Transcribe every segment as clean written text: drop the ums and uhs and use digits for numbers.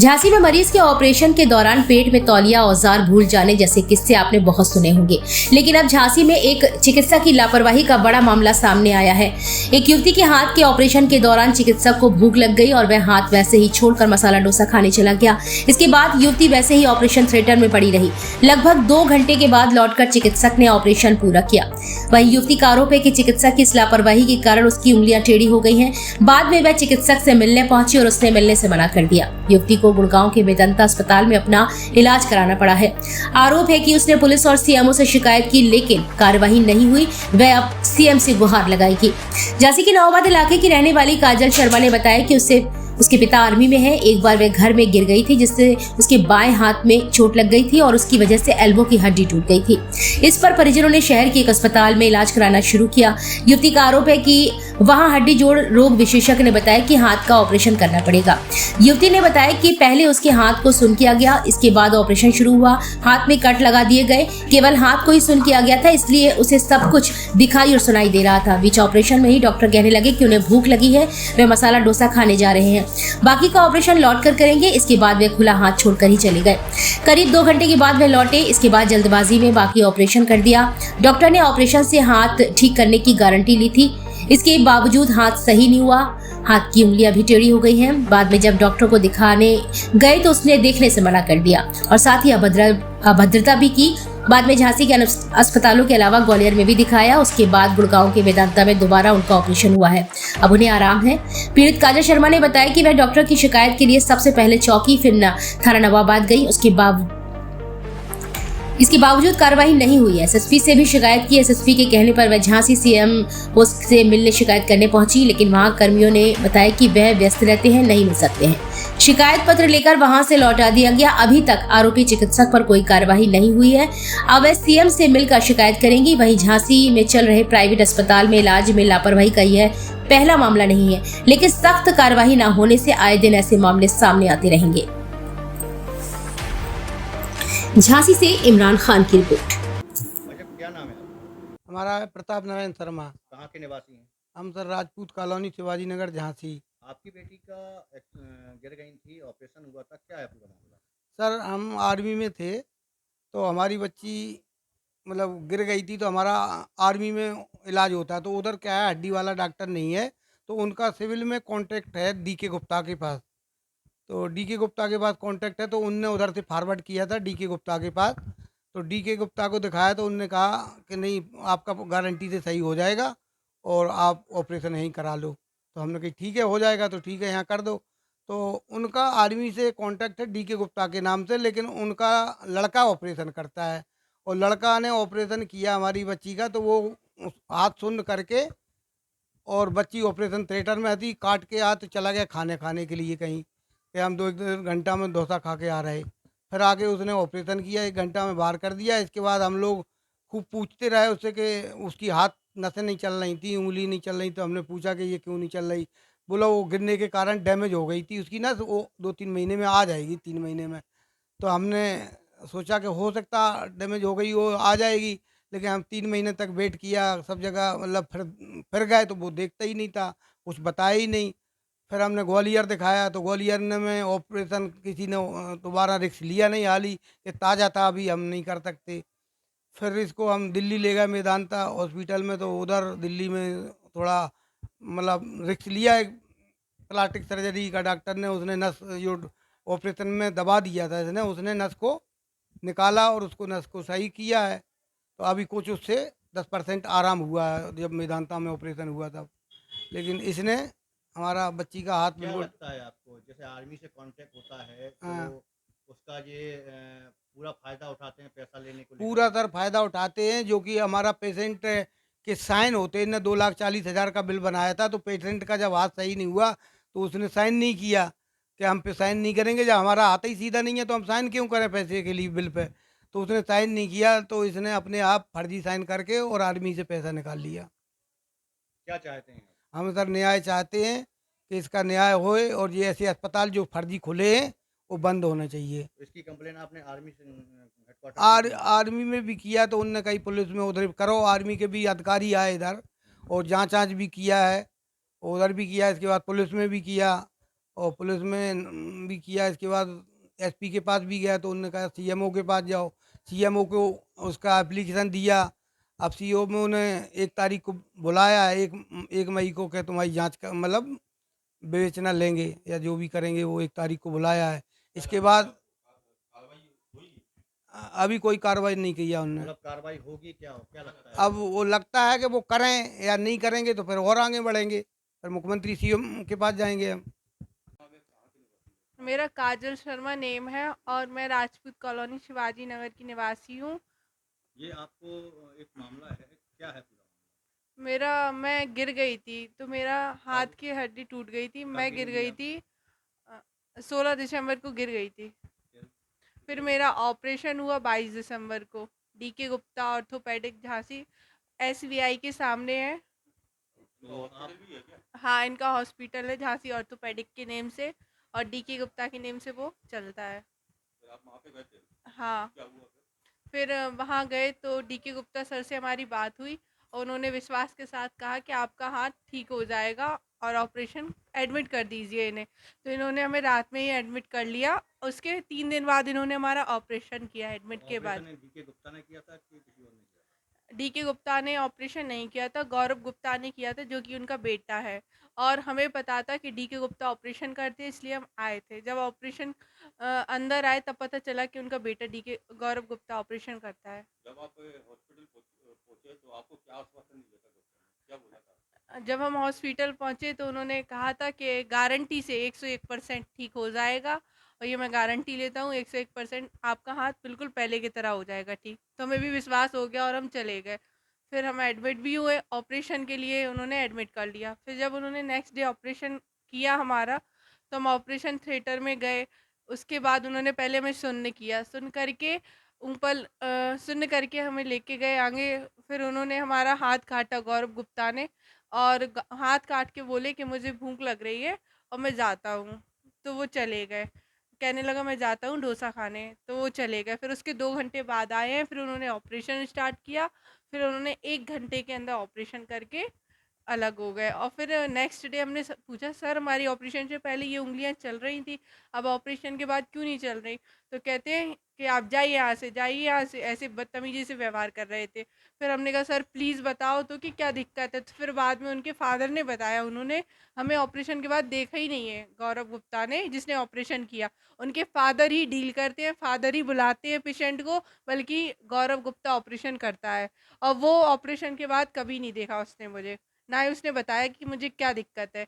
झांसी में मरीज के ऑपरेशन के दौरान पेट में तौलिया औजार भूल जाने जैसे किस्से आपने बहुत सुने होंगे, लेकिन अब झांसी में एक चिकित्सक की लापरवाही का बड़ा मामला सामने आया है। एक युवती के हाथ के ऑपरेशन के दौरान चिकित्सक को भूख लग गई और वह हाथ वैसे ही छोड़कर मसाला डोसा खाने चला गया। इसके बाद युवती वैसे ही ऑपरेशन थिएटर में पड़ी रही। लगभग 2 घंटे के बाद लौटकर चिकित्सक ने ऑपरेशन पूरा किया। वहीं युवती का आरोप है कि चिकित्सक की इस लापरवाही के कारण उसकी उंगलियां टेढ़ी हो गई हैं। बाद में वह चिकित्सक से मिलने पहुंची और उसने मिलने से मना कर दिया। युवती को गुड़गांव के वेदांता अस्पताल में अपना इलाज कराना पड़ा है। आरोप है कि उसने पुलिस और सीएमओ से शिकायत की, लेकिन कार्रवाई नहीं हुई। वह अब सीएम से गुहार लगाएगी। झांसी के नवाबाद इलाके की रहने वाली काजल शर्मा ने बताया कि उसके पिता आर्मी में है। एक बार वह घर में गिर गई थी, जिससे उसके बाएं हाथ में चोट लग गई थी और उसकी वजह से एल्बो की हड्डी टूट गई थी। इस पर परिजनों ने शहर के एक अस्पताल में इलाज कराना शुरू किया। युवती का आरोप है कि वहां हड्डी जोड़ रोग विशेषज्ञ ने बताया कि हाथ का ऑपरेशन करना पड़ेगा। युवती ने बताया कि पहले उसके हाथ को सुन किया गया, इसके बाद ऑपरेशन शुरू हुआ। हाथ में कट लगा दिए गए, केवल हाथ को ही सुन किया गया था, इसलिए उसे सब कुछ दिखाई और सुनाई दे रहा था। बीच ऑपरेशन में ही डॉक्टर कहने लगे कि उन्हें भूख लगी है, वे मसाला डोसा खाने जा रहे हैं। बाकी का ऑपरेशन लौट कर करेंगे। इसके बाद वे खुला हाथ छोड़कर ही चले गए। करीब 2 घंटे के बाद वे लौटे। इसके बाद जल्दबाजी में बाकी ऑपरेशन कर दिया। डॉक्टर ने ऑपरेशन से हाथ ठीक करने की गारंटी ली थी, इसके बावजूद हाथ सही नहीं हुआ। हाथ की उंगलियां भी टेढ़ी हो गई हैं। बाद में जब डॉक्टर को दिखाने गए तो उसने देखने से मना कर दिया और साथ ही अभद्रता भी की। बाद में झांसी के अस्पतालों के अलावा ग्वालियर में भी दिखाया। उसके बाद गुड़गांव के वेदांता में दोबारा उनका ऑपरेशन हुआ है। अब उन्हें आराम है। पीड़ित काजल शर्मा ने बताया कि वह डॉक्टर की शिकायत के लिए सबसे पहले चौकी, फिर थाना नवाबाद गई। इसके बावजूद कार्रवाई नहीं हुई। एसएसपी से भी शिकायत की। एसएसपी के कहने पर वह झांसी सीएम से मिलने शिकायत करने पहुंची, लेकिन वहां कर्मियों ने बताया कि वह व्यस्त रहते हैं, नहीं मिल सकते हैं। शिकायत पत्र लेकर वहां से लौटा दिया गया। अभी तक आरोपी चिकित्सक पर कोई कार्रवाई नहीं हुई है। अब वह सीएम से मिलकर शिकायत करेंगी। वहीं झांसी में चल रहे प्राइवेट अस्पताल में इलाज में लापरवाही का यह पहला मामला नहीं है, लेकिन सख्त कार्रवाई न होने से आए दिन ऐसे मामले सामने आते रहेंगे। झांसी से इमरान खान की रिपोर्ट। क्या नाम है आपका? हमारा प्रताप नारायण शर्मा। कहाँ के निवासी हैं? हम सर राजपूत कॉलोनी शिवाजी नगर झांसी। आपकी बेटी का गिर गई थी, ऑपरेशन हुआ था, क्या है पूरा मामला? सर हम आर्मी में थे, तो हमारी बच्ची मतलब गिर गई थी, तो हमारा आर्मी में इलाज होता है, तो उधर क्या है, हड्डी वाला डॉक्टर नहीं है, तो उनका सिविल में कॉन्टैक्ट है डीके गुप्ता के पास। तो डीके गुप्ता के पास कॉन्टैक्ट है, तो उनने उधर से फॉरवर्ड किया था डीके गुप्ता के पास। तो डीके गुप्ता को दिखाया, तो उनने कहा कि नहीं, आपका गारंटी से सही हो जाएगा और आप ऑपरेशन यहीं करा लो। तो हमने कही ठीक है, हो जाएगा तो ठीक है, यहाँ कर दो। तो उनका आर्मी से कांटेक्ट है डीके गुप्ता के नाम से, लेकिन उनका लड़का ऑपरेशन करता है और लड़का ने ऑपरेशन किया हमारी बच्ची का, तो वो हाथ सुन्न करके और बच्ची ऑपरेशन थिएटर में थी, काट के हाथ चला गया खाने के लिए कहीं, कि हम 2 घंटा में डोसा खा के आ रहे। फिर आके उसने ऑपरेशन किया, 1 घंटा में बाहर कर दिया। इसके बाद हम लोग खूब पूछते रहे उससे कि उसकी हाथ नसें नहीं चल रही थी, उंगली नहीं चल रही। तो हमने पूछा कि ये क्यों नहीं चल रही? बोला वो गिरने के कारण डैमेज हो गई थी उसकी नस, वो 2-3 महीने में आ जाएगी, 3 महीने में। तो हमने सोचा कि हो सकता डैमेज हो गई वो आ जाएगी, लेकिन हम 3 महीने तक वेट किया सब जगह, मतलब फिर गए तो वो देखता ही नहीं था, कुछ बताया ही नहीं। फिर हमने ग्वालियर दिखाया, तो ग्वालियर ने में ऑपरेशन किसी ने दोबारा रिस्क लिया नहीं, हाली कि ताज़ा था, अभी हम नहीं कर सकते। फिर इसको हम दिल्ली ले गए मेदांता हॉस्पिटल में, तो उधर दिल्ली में थोड़ा मतलब रिस्क लिया। एक प्लास्टिक सर्जरी का डॉक्टर ने, उसने नस जो ऑपरेशन में दबा दिया था इसने, उसने नस को निकाला और उसको नस को सही किया है। तो अभी कुछ उससे 10% आराम हुआ है जब मेदांता में ऑपरेशन हुआ तब। लेकिन इसने हमारा बच्ची का हाथ क्या बिल्कुल। लगता है आपको, जैसे आर्मी से कांटेक्ट होता है हाँ, तो उसका ये पूरा फायदा उठाते हैं पैसा लेने को लेकर? पूरा सर फायदा उठाते हैं, जो कि हमारा पेशेंट के साइन होते हैं। 2,40,000 का बिल बनाया था, तो पेशेंट का जब हाथ सही नहीं हुआ तो उसने साइन नहीं किया कि हम पे साइन नहीं करेंगे, जब हमारा हाथ ही सीधा नहीं है तो हम साइन क्यों करें पैसे के लिए बिल पे। तो उसने साइन नहीं किया, तो इसने अपने आप फर्जी साइन करके और आर्मी से पैसा निकाल लिया। क्या चाहते हैं? हम सर न्याय चाहते हैं कि इसका न्याय होए और ये ऐसे अस्पताल जो फर्जी खुले हैं वो बंद होने चाहिए। इसकी कंप्लेन आपने आर्मी से हेडक्वार्टर आर्मी में भी किया, तो उनने कही पुलिस में उधर करो। आर्मी के भी अधिकारी आए इधर और जांच भी किया है, उधर भी किया, इसके बाद पुलिस में भी किया। और पुलिस में भी किया। इसके बाद एसपी के पास भी गया तो उन्होंने कहा सीएमओ के पास जाओ। सीएमओ को उसका एप्लीकेशन दिया। अब सीओ में उन्हें 1 तारीख को बुलाया है, 1 मई को, कि तुम्हारी जांच का मतलब विवेचना लेंगे या जो भी करेंगे, वो 1 तारीख को बुलाया है। इसके बाद अभी कोई कार्रवाई नहीं की है उनने। मतलब कार्रवाई होगी क्या, क्या लगता है? अब वो लगता है कि वो करें, या नहीं करेंगे तो फिर और आगे बढ़ेंगे, फिर मुख्यमंत्री सीएम के पास जाएंगे हम। मेरा काजल शर्मा नेम है और मैं राजपूत कॉलोनी शिवाजी नगर की निवासी हूँ। ये आपको एक मामला है, क्या है पूरा मामला? मैं गिर गई थी तो मेरा हाथ कब? की हड्डी टूट गई थी। कब मैं गिरी गिर थी गई आप? थी 16 दिसंबर को गिर गई थी। फिर? फिर मेरा ऑपरेशन हुआ 22 दिसंबर को। डीके गुप्ता ऑर्थोपेडिक झांसी एसवीआई के सामने है। तो आप हाँ, इनका हॉस्पिटल है झांसी ऑर्थोपेडिक के नेम से और डीके गुप्ता के नेम से वो चलता है। फिर आप वहाँ पे गए थे? हाँ, क्या हुआ फिर वहाँ गए तो डीके गुप्ता सर से हमारी बात हुई और उन्होंने विश्वास के साथ कहा कि आपका हाथ ठीक हो जाएगा और ऑपरेशन एडमिट कर दीजिए इन्हें। तो इन्होंने हमें रात में ही एडमिट कर लिया। उसके 3 दिन बाद इन्होंने हमारा ऑपरेशन किया एडमिट फिर? के बाद। ऑपरेशन डीके गुप्ता ने किया था कि किसी और ने किया डीके गुप्ता ने ऑपरेशन नहीं किया था, गौरव गुप्ता ने किया था जो कि उनका बेटा है। और हमें पता था कि डीके गुप्ता ऑपरेशन करते हैं, इसलिए हम आए थे। जब ऑपरेशन अंदर आए तब पता चला कि उनका बेटा डीके गौरव गुप्ता ऑपरेशन करता है। जब आप हॉस्पिटल पहुंचे तो आपको क्या आश्वासन दिया था डॉक्टर ने, क्या बोला था? जब हम हॉस्पिटल पहुँचे तो उन्होंने कहा था कि गारंटी से 101% ठीक हो जाएगा और ये मैं गारंटी लेता हूँ 101% आपका हाथ बिल्कुल पहले की तरह हो जाएगा ठीक। तो हमें भी विश्वास हो गया और हम चले गए। फिर हम एडमिट भी हुए, ऑपरेशन के लिए उन्होंने एडमिट कर लिया। फिर जब उन्होंने नेक्स्ट डे ऑपरेशन किया हमारा, तो हम ऑपरेशन थिएटर में गए। उसके बाद उन्होंने पहले हमें सुन्न किया, सुन करके ऊपर सुन्न करके हमें लेके गए आगे। फिर उन्होंने हमारा हाथ काटा गौरव गुप्ता ने और हाथ काट के बोले कि मुझे भूख लग रही है और मैं जाता हूँ। तो वो चले गए। कहने लगा मैं जाता हूँ डोसा खाने, तो वो चले गए। फिर उसके 2 घंटे बाद आए हैं, फिर उन्होंने ऑपरेशन स्टार्ट किया। फिर उन्होंने 1 घंटे के अंदर ऑपरेशन करके अलग हो गए। और फिर नेक्स्ट डे हमने पूछा सर हमारी ऑपरेशन से पहले ये उंगलियां चल रही थी, अब ऑपरेशन के बाद क्यों नहीं चल रही? तो कहते हैं कि आप जाइए यहाँ से, जाइए यहाँ से, ऐसे बदतमीजी से व्यवहार कर रहे थे। फिर हमने कहा सर प्लीज़ बताओ तो कि क्या दिक्कत है। तो फिर बाद में उनके फादर ने बताया, उन्होंने हमें ऑपरेशन के बाद देखा ही नहीं है गौरव गुप्ता ने जिसने ऑपरेशन किया। उनके फादर ही डील करते हैं, फादर ही बुलाते हैं पेशेंट को, बल्कि गौरव गुप्ता ऑपरेशन करता है। और वो ऑपरेशन के बाद कभी नहीं देखा उसने मुझे, ना ही उसने बताया कि मुझे क्या दिक्कत है।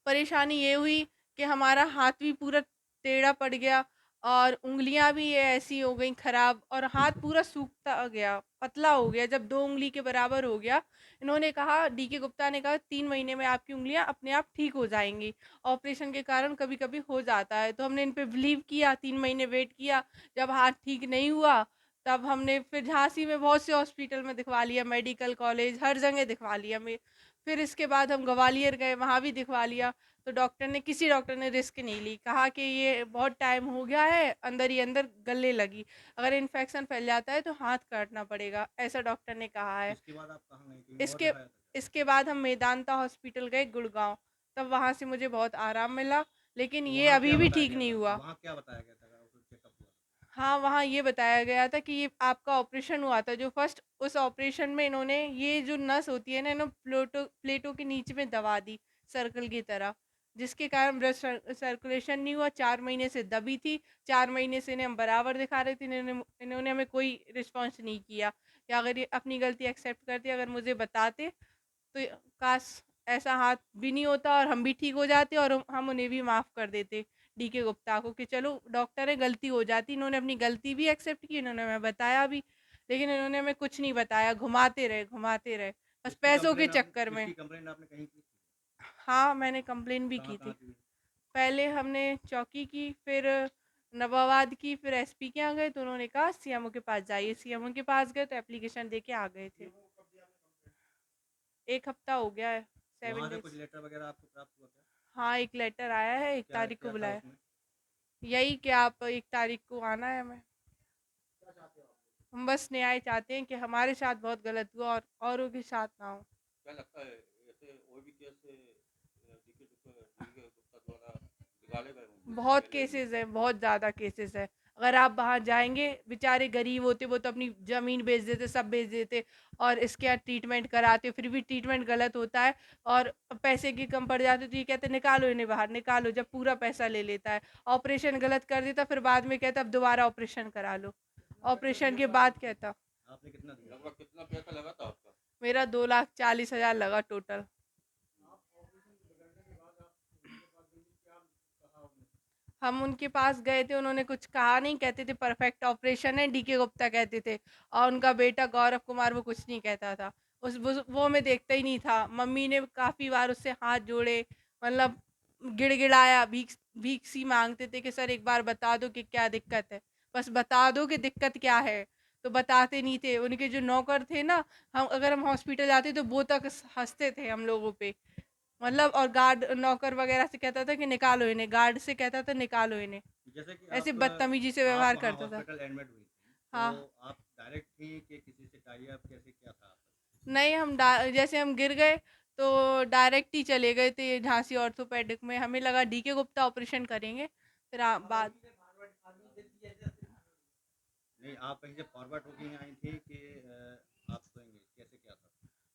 परेशानी ये हुई कि हमारा हाथ भी पूरा टेढ़ा पड़ गया और उंगलियां भी ये ऐसी हो गई खराब और हाथ पूरा सूखता गया, पतला हो गया। जब 2 उंगली के बराबर हो गया, इन्होंने कहा, डीके गुप्ता ने कहा 3 महीने में आपकी उंगलियां अपने आप ठीक हो जाएंगी। ऑपरेशन के कारण कभी कभी हो जाता है। तो हमने इन पे बिलीव किया, 3 महीने वेट किया। जब हाथ ठीक नहीं हुआ तब हमने फिर झांसी में बहुत से हॉस्पिटल में दिखवा लिया, मेडिकल कॉलेज हर जगह दिखवा लिया। फिर इसके बाद हम ग्वालियर गए, वहाँ भी दिखवा लिया। तो किसी डॉक्टर ने रिस्क नहीं ली, कहा कि ये बहुत टाइम हो गया है, अंदर ही अंदर गलने लगी, अगर इन्फेक्शन फैल जाता है तो हाथ काटना पड़ेगा, ऐसा डॉक्टर ने कहा है। इसके बाद आप कहाँ गई, कहीं और इसके दिखाया था क्या? इसके बाद हम मेदांता हॉस्पिटल गए गुड़गांव, तब वहाँ से मुझे बहुत आराम मिला, लेकिन तो ये वहाँ अभी क्या भी बताया ठीक गया नहीं था, हुआ। वहाँ क्या बताया गया था अगर आपको चेकअप हुआ था? हाँ, वहाँ ये बताया गया था कि ये आपका ऑपरेशन हुआ था जो फर्स्ट, उस ऑपरेशन में इन्होंने ये जो नस होती है ना, इन्होंने प्लेटों के नीचे में दबा दी सर्कल की तरह, जिसके कारण ब्लड सर्कुलेशन नहीं हुआ। 4 महीने से दबी थी, 4 महीने से इन्हें हम बराबर दिखा रहे थे, इन्होंने इन्होंने हमें कोई रिस्पॉन्स नहीं किया। या अगर ये अपनी गलती एक्सेप्ट करते, अगर मुझे बताते तो काश ऐसा हाथ भी नहीं होता और हम भी ठीक हो जाते और हम उन्हें भी माफ़ कर देते, डीके गुप्ता को, कि चलो डॉक्टर है गलती हो जाती। इन्होंने अपनी गलती भी एक्सेप्ट की, इन्होंने हमें बताया भी, लेकिन इन्होंने हमें कुछ नहीं बताया, घुमाते रहे बस पैसों के चक्कर में। इसकी कंप्लेन आपने कहीं की? हाँ, मैंने कंप्लेन भी कहाँ की कहाँ थी। की? पहले हमने चौकी की, फिर नवाबाद की, फिर एसपी के यहाँ गए तो उन्होंने कहा सीएमओ के पास जाइए। सीएमओ के पास गए तो एप्लीकेशन दे के आ गए थे। 1 हफ्ता हो गया है, वहाँ सेवन से कुछ डेज लेटर वगैरह आपको प्राप्त हुआ क्या? हाँ, एक लेटर आया है, 1 तारीख को क्या था बुलाया। उसमें? यही कि आप 1 तारीख को आना है हमें। हम बस न्याय चाहते हैं कि हमारे साथ बहुत गलत हुआ और औरों के साथ ना हो। क्या लगता है ऐसे और भी केस डीके बहुत केसेस है, बहुत ज़्यादा केसेस है। अगर आप वहाँ जाएँगे, बेचारे गरीब होते, वो तो अपनी ज़मीन बेच देते, सब बेच देते और इसके यहाँ ट्रीटमेंट कराते, फिर भी ट्रीटमेंट गलत होता है और पैसे की कम पड़ जाती है, तो ये कहते हैं निकालो इन्हें बाहर, निकालो, जब पूरा पैसा ले लेता है। ऑपरेशन गलत कर देता, फिर बाद में कहता अब दोबारा ऑपरेशन करा लो। ऑपरेशन के बाद कहता आपने कितना दिया? मेरा 2,40,000 लगा टोटल। हम उनके पास गए थे, उन्होंने कुछ कहा नहीं, कहते थे परफेक्ट ऑपरेशन है, डीके गुप्ता कहते थे और उनका बेटा गौरव कुमार वो कुछ नहीं कहता था। वो मैं देखता ही नहीं था। मम्मी ने काफ़ी बार उससे हाथ जोड़े, मतलब गिड़गिड़ाया, भीख भीख सी माँगते थे कि सर एक बार बता दो कि क्या दिक्कत है, बस बता दो कि दिक्कत क्या है, तो बताते नहीं थे। उनके जो नौकर थे ना, हम अगर हम हॉस्पिटल जाते तो वो तक हँसते थे हम लोगों पे, मतलब और गार्ड नौकर वगैरह से कहता था कि निकालो इन्हें, गार्ड से कहता था निकालो इन्हें, जैसे कि ऐसे आप बदतमीजी से आप व्यवहार वहाँ करता था। हॉस्पिटल एडमिट हुई थी, हाँ। तो आप डायरेक्ट थी कि किसी से टाई अप, कैसे क्या था? नहीं, जैसे हम गिर गए तो डायरेक्ट ही चले गए थे झांसी ऑर्थोपेडिक में, हमें लगा डीके गुप्ता ऑपरेशन करेंगे, फिर बाद नहीं, आप कहीं से फॉरवर्ड होके यहाँ आई थी कि आप सोएंगे, कैसे क्या था?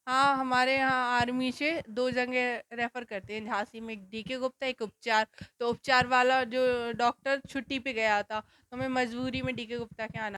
हाँ, हमारे यहाँ आर्मी से 2 जगह रेफ़र करते हैं, झांसी में एक डीके गुप्ता, एक उपचार। तो उपचार वाला जो डॉक्टर छुट्टी पे गया था, तो हमें मजबूरी में डीके गुप्ता के आना